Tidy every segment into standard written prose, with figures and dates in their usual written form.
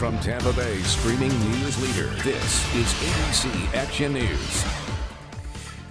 From Tampa Bay streaming news leader, this is ABC Action News.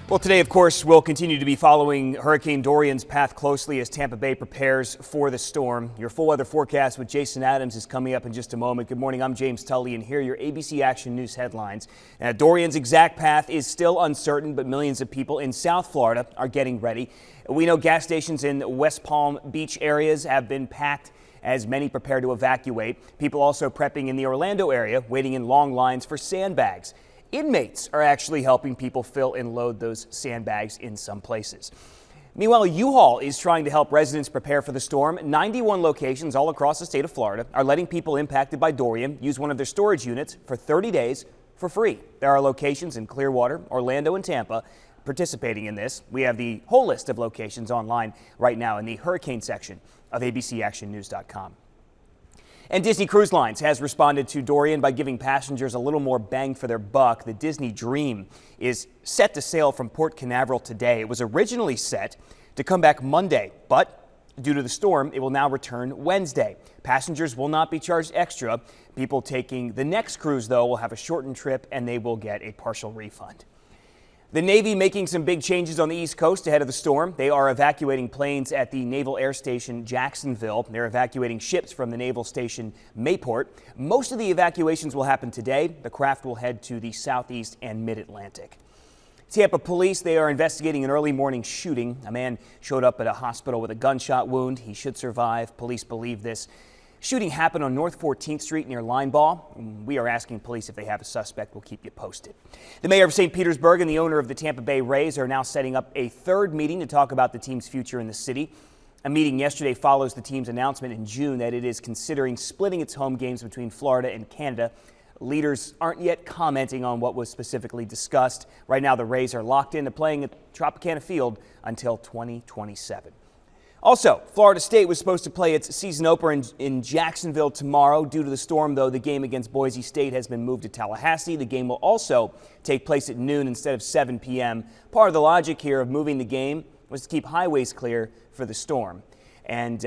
Well, today, of course, we'll continue to be following Hurricane Dorian's path closely as Tampa Bay prepares for the storm. Your full weather forecast with Jason Adams is coming up in just a moment. Good morning, I'm James Tully, and here are your ABC Action News headlines. Dorian's exact path is still uncertain, but millions of people in South Florida are getting ready. We know gas stations in West Palm Beach areas have been packed as many prepare to evacuate. People also prepping in the Orlando area, waiting in long lines for sandbags. Inmates are actually helping people fill and load those sandbags in some places. Meanwhile, U-Haul is trying to help residents prepare for the storm. 91 locations all across the state of Florida are letting people impacted by Dorian use one of their storage units for 30 days for free. There are locations in Clearwater, Orlando, and Tampa participating in this. We have the whole list of locations online right now in the hurricane section of abcactionnews.com. And Disney Cruise Lines has responded to Dorian by giving passengers a little more bang for their buck. The Disney Dream is set to sail from Port Canaveral today. It was originally set to come back Monday, but due to the storm, it will now return Wednesday. Passengers will not be charged extra. People taking the next cruise, though, will have a shortened trip and they will get a partial refund. The Navy making some big changes on the East Coast ahead of the storm. They are evacuating planes at the Naval Air Station Jacksonville. They're evacuating ships from the Naval Station Mayport. Most of the evacuations will happen today. The craft will head to the Southeast and Mid-Atlantic. Tampa police, they are investigating an early morning shooting. A man showed up at a hospital with a gunshot wound. He should survive. Police believe this shooting happened on North 14th Street near Lineball. We are asking police if they have a suspect. We'll keep you posted. The mayor of St. Petersburg and the owner of the Tampa Bay Rays are now setting up a third meeting to talk about the team's future in the city. A meeting yesterday follows the team's announcement in June that it is considering splitting its home games between Florida and Canada. Leaders aren't yet commenting on what was specifically discussed. Right now, the Rays are locked into playing at Tropicana Field until 2027. Also, Florida State was supposed to play its season opener in Jacksonville tomorrow. Due to the storm, though, the game against Boise State has been moved to Tallahassee. The game will also take place at noon instead of 7 p.m. Part of the logic here of moving the game was to keep highways clear for the storm. And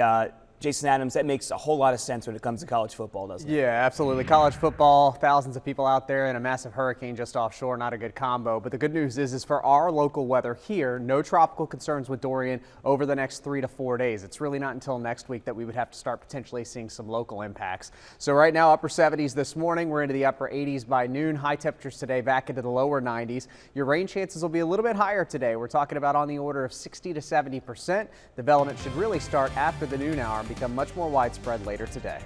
Jason Adams, that makes a whole lot of sense when it comes to college football, doesn't it? Yeah, absolutely. College football, thousands of people out there, and a massive hurricane just offshore. Not a good combo. But the good news is for our local weather here, no tropical concerns with Dorian over the next 3 to 4 days. It's really not until next week that we would have to start potentially seeing some local impacts. So right now, upper 70s this morning. We're into the upper 80s by noon. High temperatures today back into the lower 90s. Your rain chances will be a little bit higher today. We're talking about on the order of 60 to 70%. Development should really start after the noon hour and become much more widespread later today.